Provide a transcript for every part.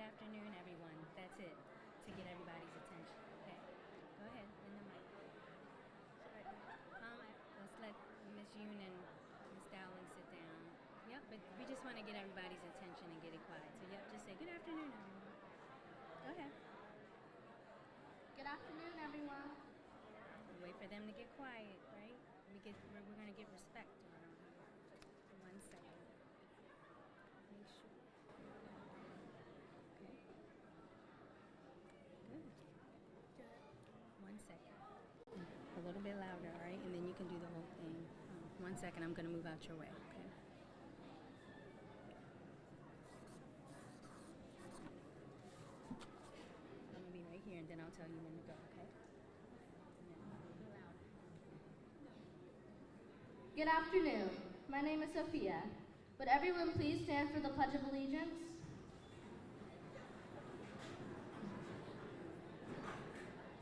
afternoon, everyone. That's it, to get everybody's attention. Okay, go ahead, in the mic. Let's let Miss Yoon and Miss Dowling sit down. Yep, but we just want to get everybody's attention and get it quiet. So yep, just say good afternoon, everyone. Go ahead. Good afternoon, everyone. Wait for them to get quiet, right? We're gonna get respect around here. 1 second. Make sure. Okay. Good. 1 second. A little bit louder, all right? And then you can do the whole thing. 1 second, I'm gonna move out your way, okay? I'm gonna be right here and then I'll tell you when to go, okay? Good afternoon. My name is Sophia. Would everyone please stand for the Pledge of Allegiance?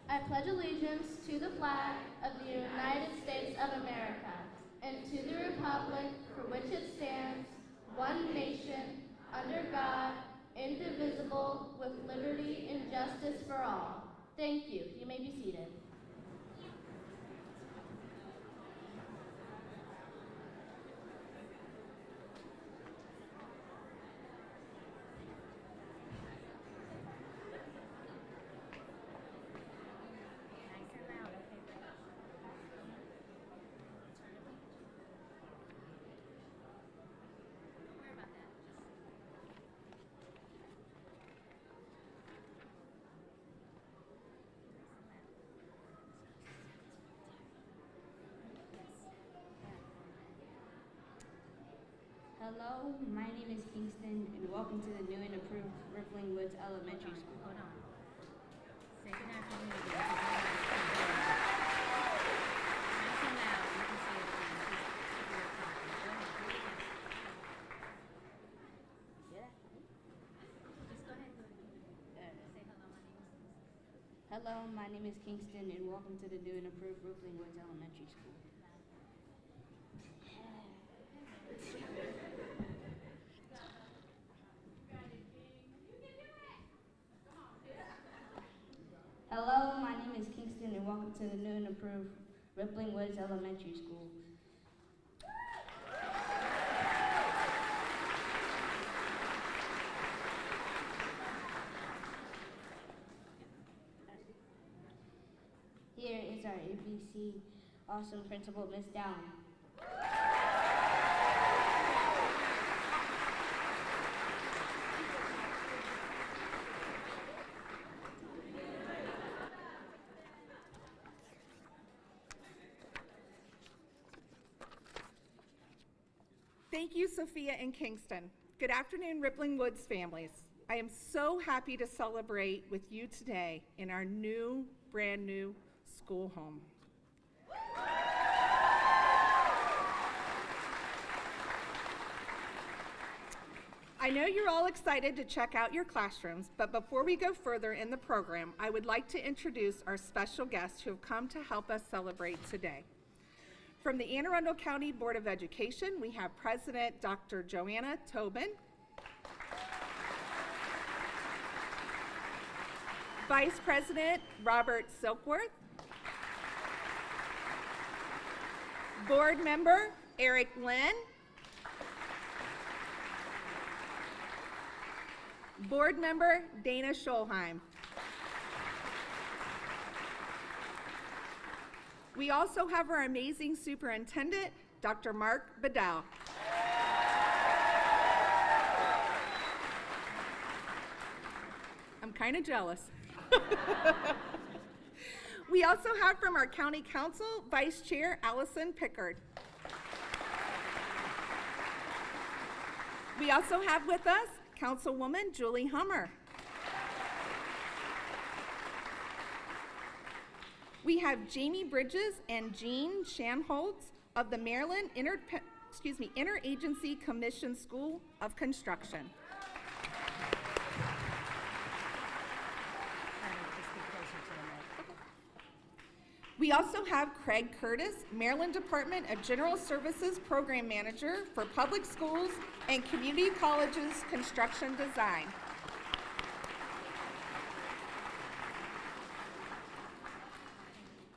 I pledge allegiance to the flag of the United States of America and to the republic for which it stands, one nation, under God, indivisible, with liberty and justice for all. Thank you. You may be seated. Hello, my name is Kingston, and welcome to the new and improved Rippling Woods Elementary School. Hold on. Say good afternoon again. Nice and loud. You can say it again. Go ahead. Yeah. Just go ahead and do it again. Say hello, my name is. Hello, my name is Kingston, and welcome to the new and improved Rippling Woods Elementary School. Hello, my name is Kingston, and welcome to the new and improved Rippling Woods Elementary School. Here is our ABC awesome principal, Miss Dowling. Thank you, Sophia and Kingston. Good afternoon, Rippling Woods families. I am so happy to celebrate with you today in our brand new school home. I know you're all excited to check out your classrooms, but before we go further in the program, I would like to introduce our special guests who have come to help us celebrate today. From the Anne Arundel County Board of Education, we have President Dr. Joanna Tobin, Vice President Robert Silkworth, Board Member Eric Lynn, Board Member Dana Scholheim. We also have our amazing superintendent, Dr. Mark Bedell. I'm kind of jealous. We also have from our county council, Vice Chair Allison Pickard. We also have with us Councilwoman Julie Hummer. We have Jamie Bridges and Jean Shanholtz of the Maryland Interagency Commission School of Construction. We also have Craig Curtis, Maryland Department of General Services Program Manager for Public Schools and Community Colleges Construction Design.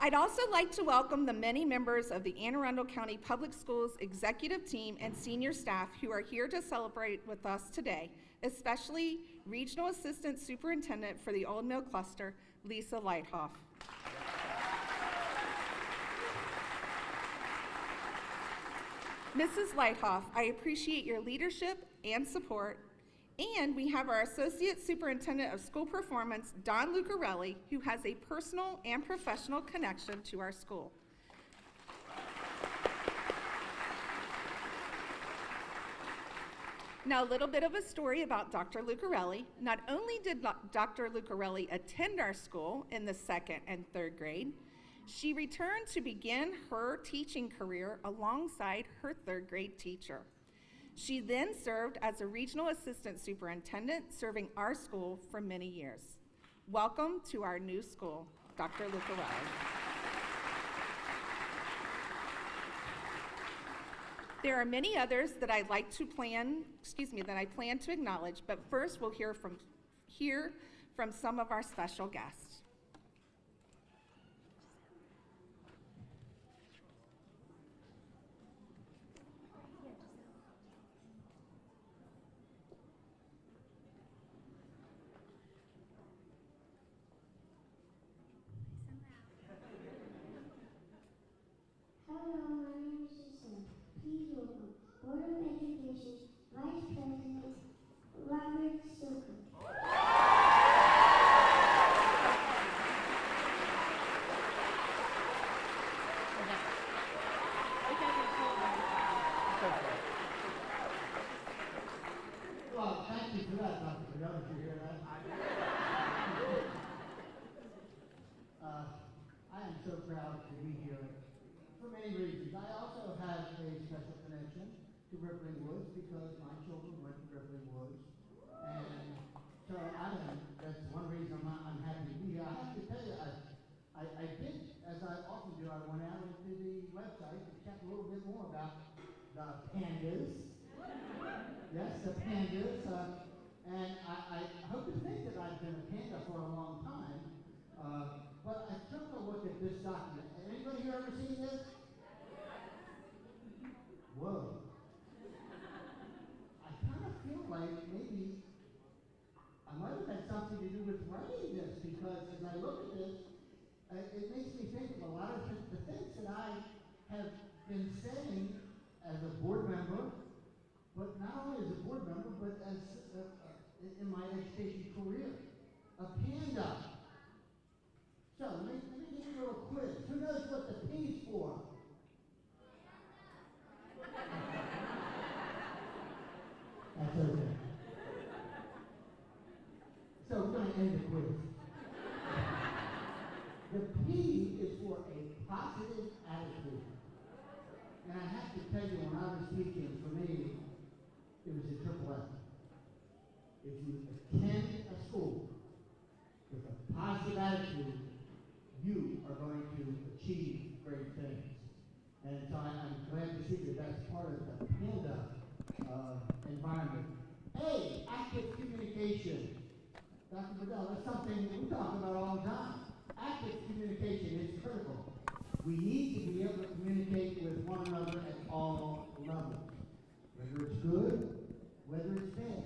I'd also like to welcome the many members of the Anne Arundel County Public Schools executive team and senior staff who are here to celebrate with us today, especially Regional Assistant Superintendent for the Old Mill Cluster, Lisa Lighthoff. Mrs. Lighthoff, I appreciate your leadership and support. And we have our Associate Superintendent of School Performance, Don Lucarelli, who has a personal and professional connection to our school. Now, a little bit of a story about Dr. Lucarelli. Not only did Dr. Lucarelli attend our school in the 2nd and 3rd grade, she returned to begin her teaching career alongside her 3rd grade teacher. She then served as a regional assistant superintendent, serving our school for many years. Welcome to our new school, Dr. Lucarelli. There are many others that I plan to acknowledge, but first we'll hear from some of our special guests. Hello, my name is Giselle. Please welcome Board of Education Vice President Robert Silker. Well, thank you for that, Dr. Fidel. Did you hear that? I am so proud to be here for many reasons. I also have a special connection to Rippling Woods because my children went to Rippling Woods. And so that's one reason I'm happy to be here. I have to tell you, I did, as I often do, I went out into the website to check a little bit more about the pandas. Yes, the pandas. And I hope to think that I've been a panda for a long time. But I took a look at this document. Anybody here ever seen this? Whoa. I kind of feel like maybe I might have had something to do with writing this, because as I look at this, it makes me think of a lot of the things that I have been saying as a board member, but not only as a board member, but as in my education career. A panda. So let me give you a little quiz. Who knows what the P's for? That's okay. So we're going to end the quiz. The P is for a positive attitude. And I have to tell you, when I was teaching, for me, it was a triple F. If you attend a school with a positive attitude, you are going to achieve great things. And so I'm glad to see that that's part of the PANDA environment. A, active communication. Dr. Bedell, that's something we talk about all the time. Active communication is critical. We need to be able to communicate with one another at all levels. Whether it's good, whether it's bad.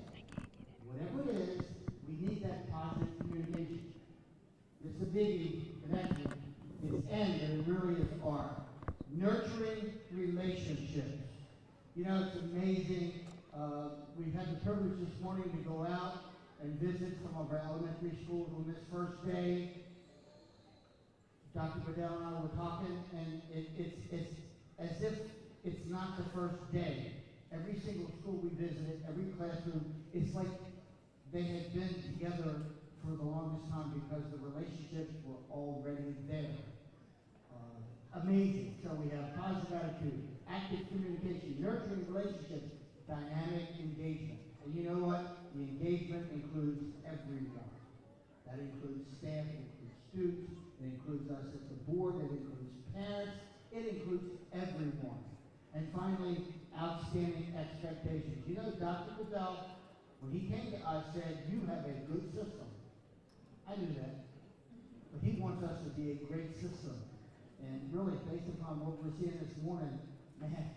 Whatever it is, we need that positive communication. It's a biggie, connection. It's N, and it really is R. Nurturing relationships. You know, it's amazing. We had the privilege this morning to go out and visit some of our elementary schools on this first day. Dr. Bedell and I were talking, and it's as if it's not the first day. Every single school we visited, every classroom, it's like they had been together for the longest time because the relationships were already there. Amazing. So we have positive attitude, active communication, nurturing relationships, dynamic engagement. And you know what? The engagement includes everyone. That includes staff, it includes students, it includes us as the board, it includes parents, it includes everyone. And finally, outstanding expectations. You know, Dr. Bedell, when he came to us, said, you have a good system. I knew that. But he wants us to be a great system. And really, based upon what we're seeing this morning, man,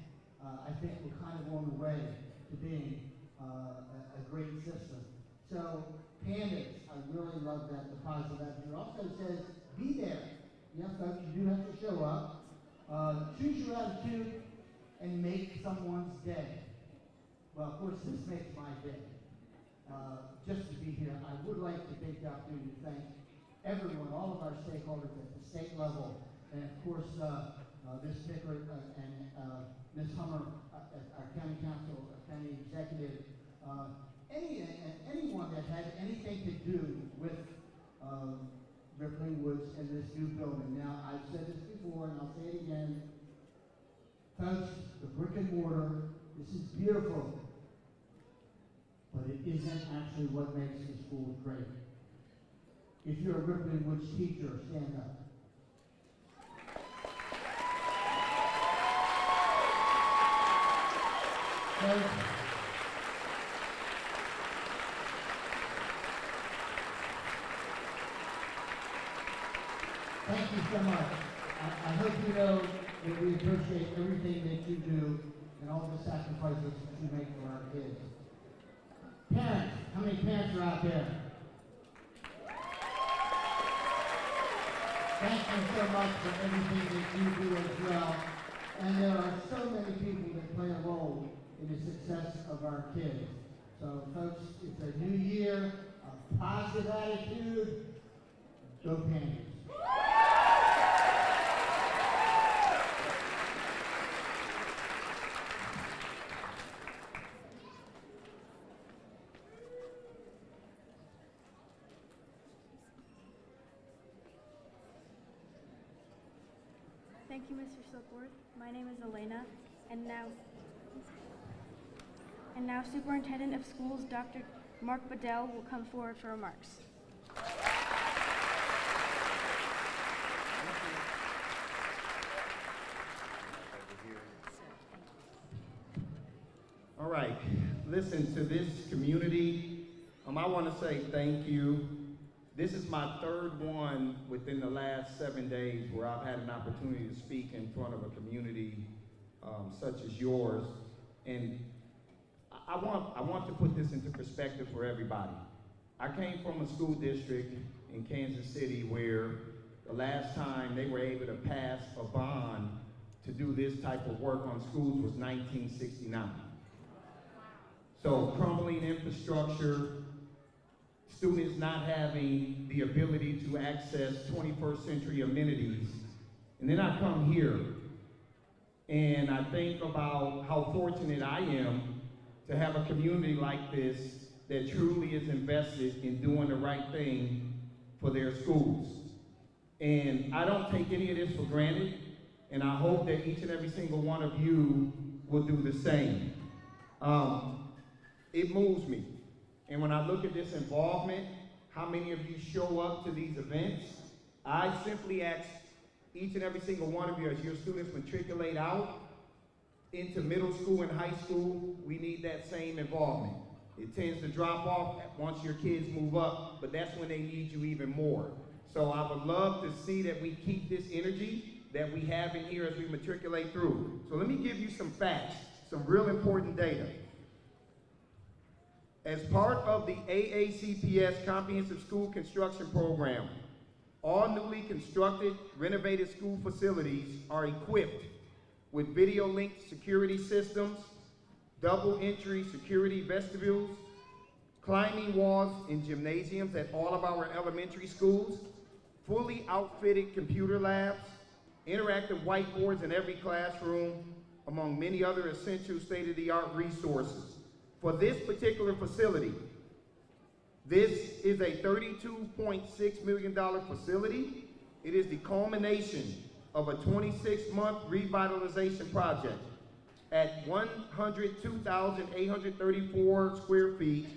I think we're kind of on the way to being a great system. So, Pandas, I really love that, the positive attitude. It also says, be there. Yes, folks, you do have to show up. Choose your attitude and make someone's day. Well, of course, this makes my day. Just to be here, I would like to take the opportunity to thank everyone, all of our stakeholders at the state level, and of course, Ms. Pickard and Ms. Hummer, our county council, county executive, anyone that had anything to do with Rippling Woods and this new building. Now, I've said this before, and I'll say it again. Folks, the brick and mortar, this is beautiful, but it isn't actually what makes the school great. If you're a Rippling Woods teacher, stand up. Folks, thank you so much. I hope you know that we appreciate everything that you do and all the sacrifices that you make for our kids. Parents, how many parents are out there? Thank you so much for everything that you do as well. And there are so many people that play a role in the success of our kids. So folks, it's a new year, a positive attitude. Go Pandas. Thank you, Mr. Silkworth. My name is Elena, and now Superintendent of Schools, Dr. Mark Bedell, will come forward for remarks. All right, listen to this community. I want to say thank you. This is my third one within the last 7 days where I've had an opportunity to speak in front of a community such as yours. And I want to put this into perspective for everybody. I came from a school district in Kansas City where the last time they were able to pass a bond to do this type of work on schools was 1969. So crumbling infrastructure, students not having the ability to access 21st century amenities. And then I come here and I think about how fortunate I am to have a community like this that truly is invested in doing the right thing for their schools. And I don't take any of this for granted, and I hope that each and every single one of you will do the same. It moves me. And when I look at this involvement, how many of you show up to these events, I simply ask each and every single one of you, as your students matriculate out into middle school and high school, we need that same involvement. It tends to drop off once your kids move up, but that's when they need you even more. So I would love to see that we keep this energy that we have in here as we matriculate through. So let me give you some facts, some real important data. As part of the AACPS Comprehensive School Construction Program, all newly constructed, renovated school facilities are equipped with video-linked security systems, double entry security vestibules, climbing walls in gymnasiums at all of our elementary schools, fully outfitted computer labs, interactive whiteboards in every classroom, among many other essential state-of-the-art resources. For this particular facility, this is a $32.6 million facility. It is the culmination of a 26-month revitalization project at 102,834 square feet.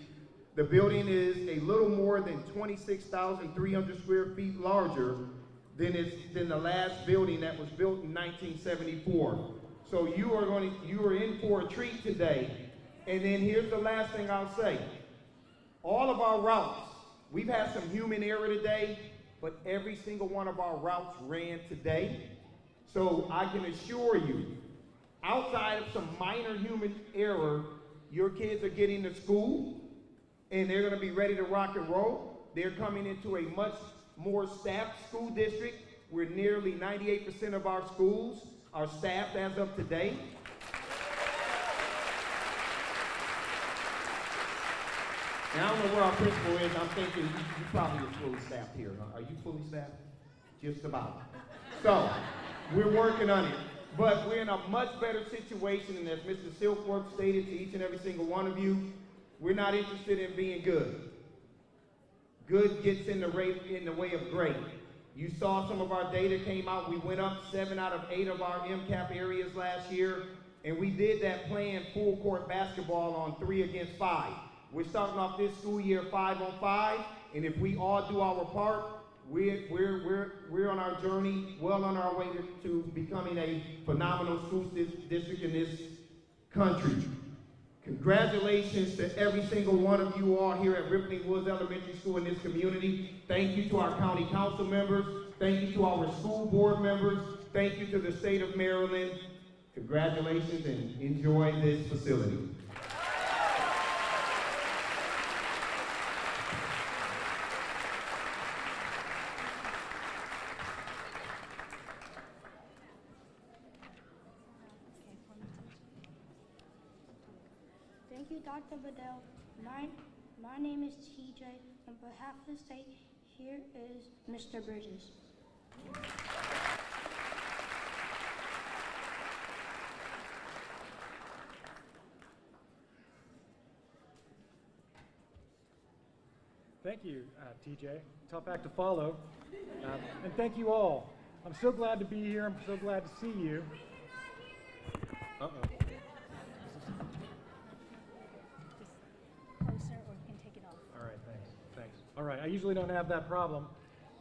The building is a little more than 26,300 square feet larger than the last building that was built in 1974. So you are in for a treat today. And then here's the last thing I'll say. All of our routes, we've had some human error today, but every single one of our routes ran today. So I can assure you, outside of some minor human error, your kids are getting to school and they're gonna be ready to rock and roll. They're coming into a much more staffed school district where nearly 98% of our schools are staffed as of today. Now, I don't know where our principal is. I'm thinking you probably are fully staffed here. Huh? Are you fully staffed? Just about. So, we're working on it. But we're in a much better situation, and as Mr. Silkworth stated to each and every single one of you, we're not interested in being good. Good gets in the way of great. You saw some of our data came out. We went up 7 out of 8 of our MCAP areas last year, and we did that playing full court basketball on 3 against 5. We're starting off this school year 5 on 5, and if we all do our part, we're on our journey, well on our way to becoming a phenomenal school district in this country. Congratulations to every single one of you all here at Rippling Woods Elementary School in this community. Thank you to our county council members. Thank you to our school board members. Thank you to the state of Maryland. Congratulations and enjoy this facility. Thank you, Dr. Bedell. My name is TJ. On behalf of the state, here is Mr. Bridges. Thank you, TJ. Tough act to follow. And thank you all. I'm so glad to be here. I'm so glad to see you. Uh-oh. All right, thanks. All right, I usually don't have that problem.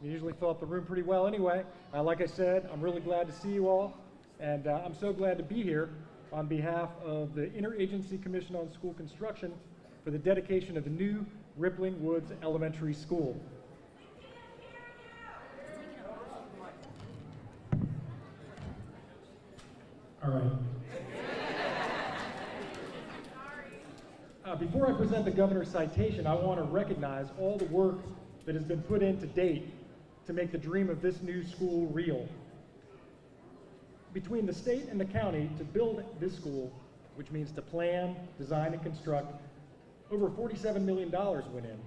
I usually fill up the room pretty well anyway. Like I said, I'm really glad to see you all, and I'm so glad to be here on behalf of the Interagency Commission on School Construction for the dedication of the new Rippling Woods Elementary School. All right. Before I present the governor's citation, I want to recognize all the work that has been put in to date to make the dream of this new school real. Between the state and the county to build this school, which means to plan, design, and construct, over $47 million went in.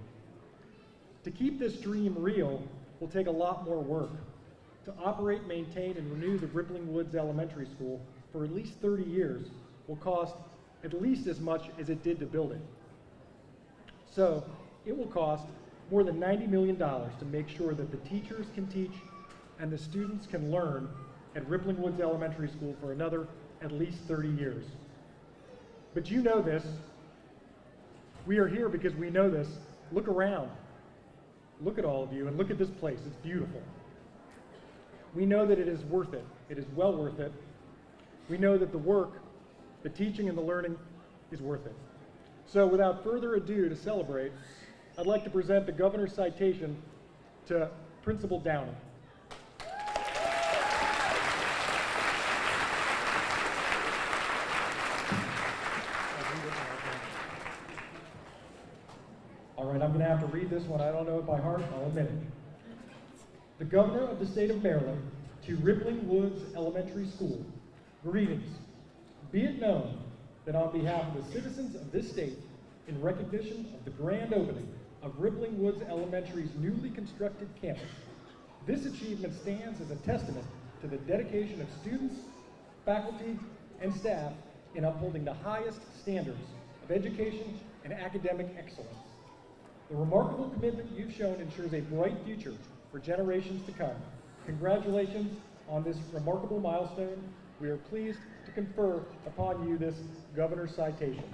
To keep this dream real will take a lot more work. To operate, maintain, and renew the Rippling Woods Elementary School for at least 30 years will cost at least as much as it did to build it. So it will cost more than $90 million to make sure that the teachers can teach and the students can learn at Rippling Woods Elementary School for another at least 30 years. But you know this. We are here because we know this. Look around. Look at all of you and look at this place. It's beautiful. We know that it is worth it. It is well worth it. We know that the work, the teaching and the learning is worth it. So without further ado to celebrate, I'd like to present the governor's citation to Principal Downey. All right, I'm going to have to read this one. I don't know it by heart. I'll admit it. The Governor of the State of Maryland to Rippling Woods Elementary School. Greetings. Be it known that on behalf of the citizens of this state, in recognition of the grand opening of Rippling Woods Elementary's newly constructed campus, this achievement stands as a testament to the dedication of students, faculty, and staff in upholding the highest standards of education and academic excellence. The remarkable commitment you've shown ensures a bright future for generations to come. Congratulations on this remarkable milestone. We are pleased to confer upon you this governor's citation.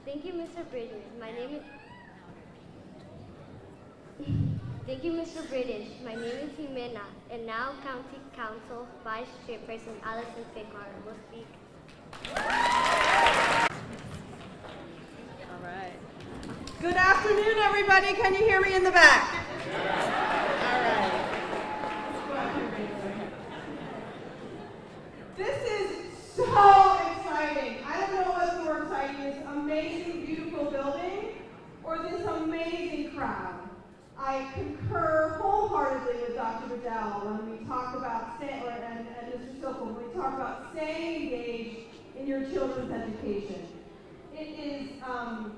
Thank you, Mr. Bridges. Thank you, Mr. British. My name is Jimena, and now County Council Vice Chairperson Allison Fickar will speak. All right. Good afternoon, everybody. Can you hear me in the back? All right. This is so exciting. I don't know what's more exciting, this amazing, beautiful building or this amazing crowd. I concur wholeheartedly with Dr. Bedell when we talk about, and Mr. Sokol, when we talk about staying engaged in your children's education. It is a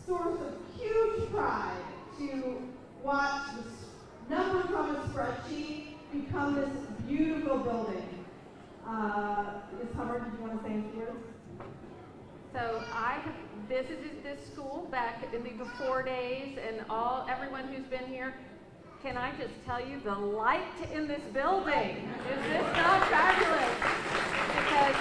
source of huge pride to watch the numbers on a spreadsheet become this beautiful building. Ms. Hubbard, did you want to say a few words? So I have visited this school back in the before days, and everyone who's been here, can I just tell you, the light in this building, is this not fabulous? Because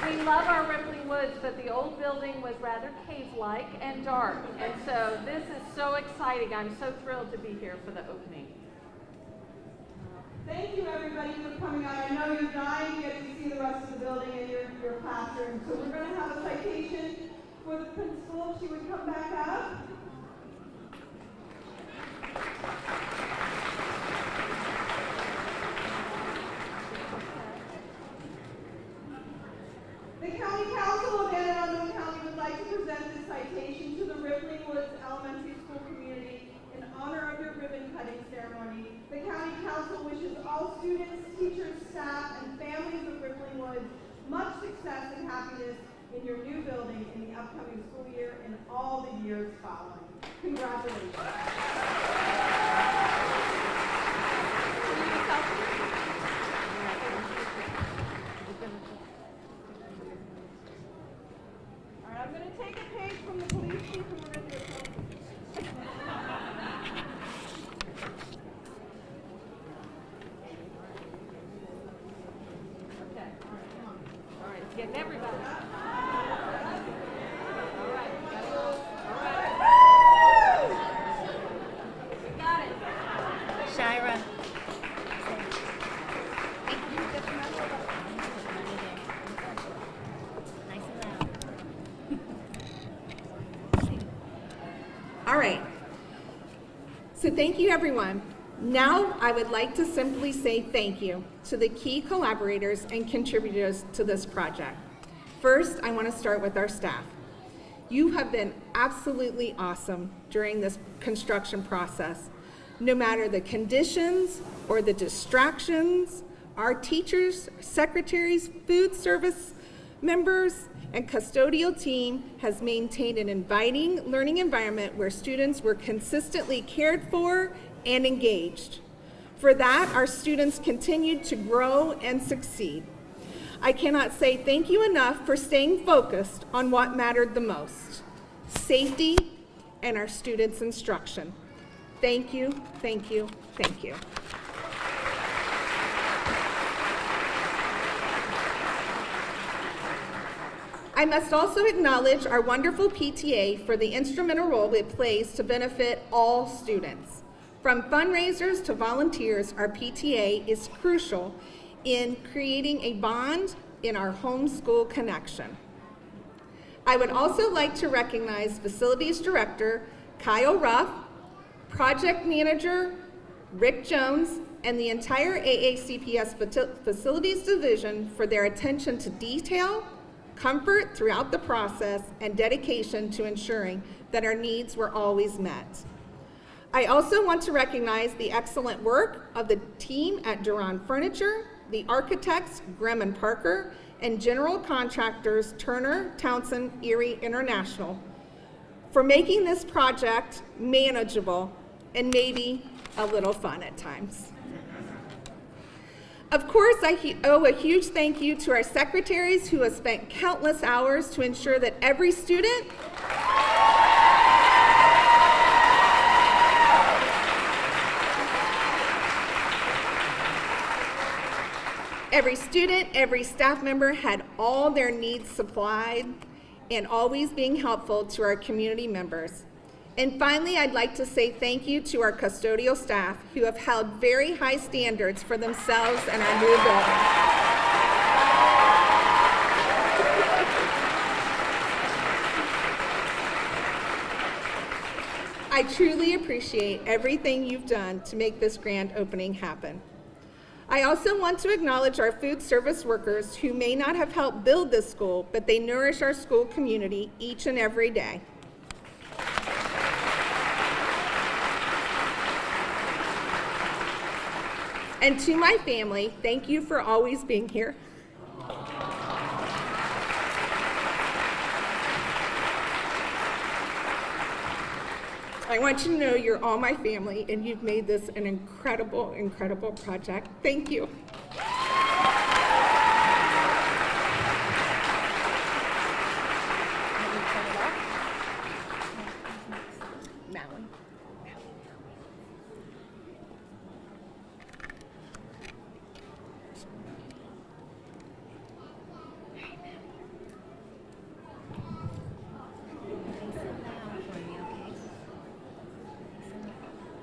we love our Rippling Woods, but the old building was rather cave-like and dark, and so this is so exciting. I'm so thrilled to be here for the opening. Thank you, everybody, for coming out. I know you're dying to get to see the rest of the building and your classroom. So we're going to have a citation for the principal, if she would come back up. The County Council of Anne Arundel County would like to present this citation to the Rippling Woods Elementary School community in honor of your ribbon cutting ceremony. The County Council wishes all students, teachers, staff, and families of Rippling Woods much success and happiness in your new building in the upcoming school year and all the years following. Congratulations. All right, I'm going to take a page from the police chief and we're going to do a Getting everybody. All right. We got it. Shira. Nice and loud. All right. So thank you, everyone. Now I would like to simply say thank you to the key collaborators and contributors to this project. First, I want to start with our staff. You have been absolutely awesome during this construction process. No matter the conditions or the distractions, our teachers, secretaries, food service members, and custodial team has maintained an inviting learning environment where students were consistently cared for and engaged. For that, our students continued to grow and succeed. I cannot say thank you enough for staying focused on what mattered the most, safety and our students' instruction. Thank you, thank you, thank you. I must also acknowledge our wonderful PTA for the instrumental role it plays to benefit all students. From fundraisers to volunteers, our PTA is crucial in creating a bond in our homeschool connection. I would also like to recognize Facilities Director Kyle Ruff, Project Manager Rick Jones, and the entire AACPS Facilities Division for their attention to detail, comfort throughout the process, and dedication to ensuring that our needs were always met. I also want to recognize the excellent work of the team at Duran Furniture, the architects Grimm and Parker, and general contractors Turner, Townsend, Erie International for making this project manageable and maybe a little fun at times. Of course, I owe a huge thank you to our secretaries who have spent countless hours to ensure that every student every staff member had all their needs supplied, and always being helpful to our community members. And finally, I'd like to say thank you to our custodial staff who have held very high standards for themselves and our new building. I truly appreciate everything you've done to make this grand opening happen. I also want to acknowledge our food service workers who may not have helped build this school, but they nourish our school community each and every day. And to my family, thank you for always being here. I want you to know you're all my family, and you've made this an incredible, incredible project. Thank you. Malin.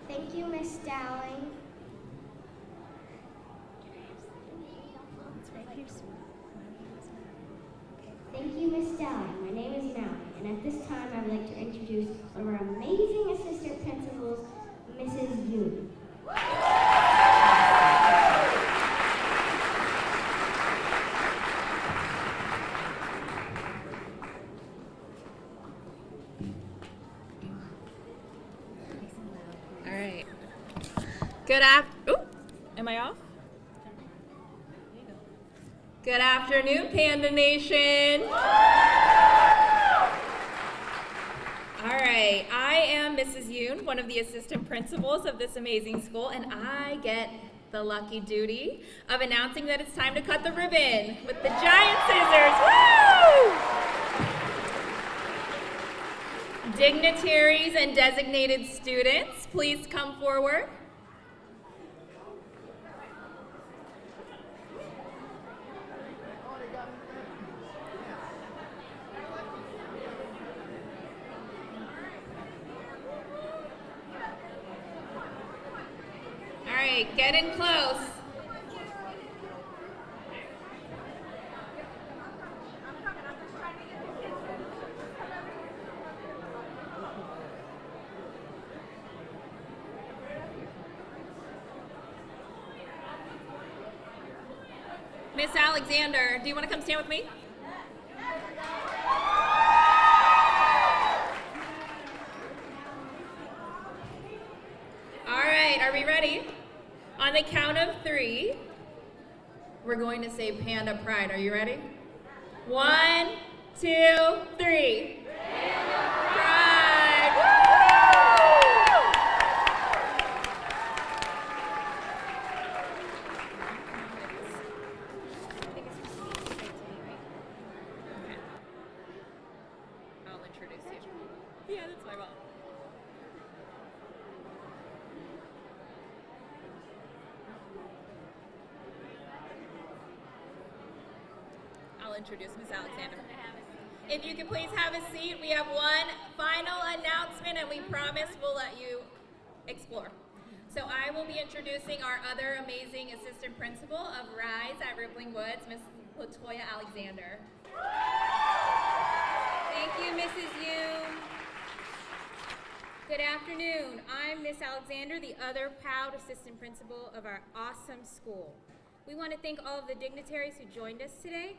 Thank you, Miss Dowling. Thank you, Miss Dowling. My name is Malin, and at this time I would like to introduce one of our amazing assistant principals, Mrs. Yoon. All right. Am I off? Good afternoon, Panda Nation. All right, I am Mrs. Yoon, one of the assistant principals of this amazing school, and I get the lucky duty of announcing that it's time to cut the ribbon with the giant scissors. Woo! Dignitaries and designated students, please come forward. All right, get in close. Miss Alexander, do you want to come stand with me? All right, are we ready? On the count of 3, we're going to say Panda Pride. Are you ready? 1, 2, 3. Panda Pride! Woo! I'll introduce you. Yeah, that's my mom. I'll introduce Ms. Alexander. If you could please have a seat, we have one final announcement and we promise we'll let you explore. So I will be introducing our other amazing assistant principal of RISE at Rippling Woods, Ms. Latoya Alexander. Thank you, Mrs. Yoon. Good afternoon. I'm Miss Alexander, the other proud assistant principal of our awesome school. We want to thank all of the dignitaries who joined us today.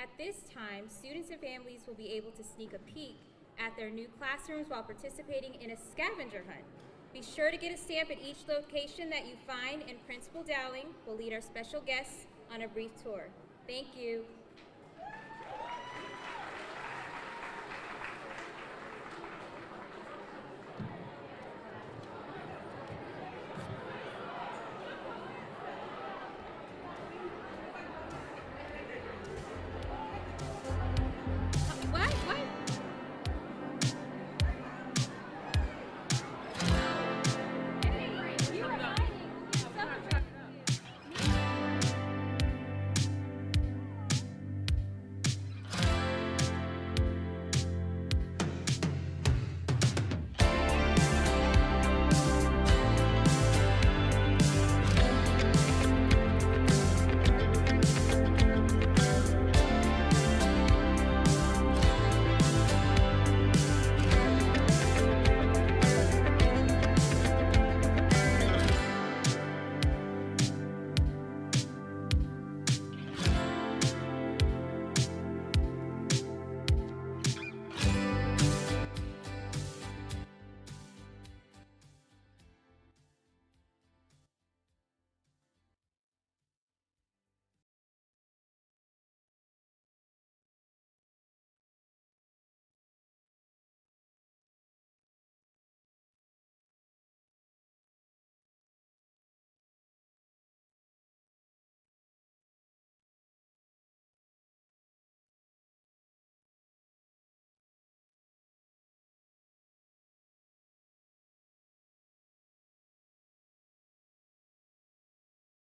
At this time, students and families will be able to sneak a peek at their new classrooms while participating in a scavenger hunt. Be sure to get a stamp at each location that you find, and Principal Dowling will lead our special guests on a brief tour. Thank you.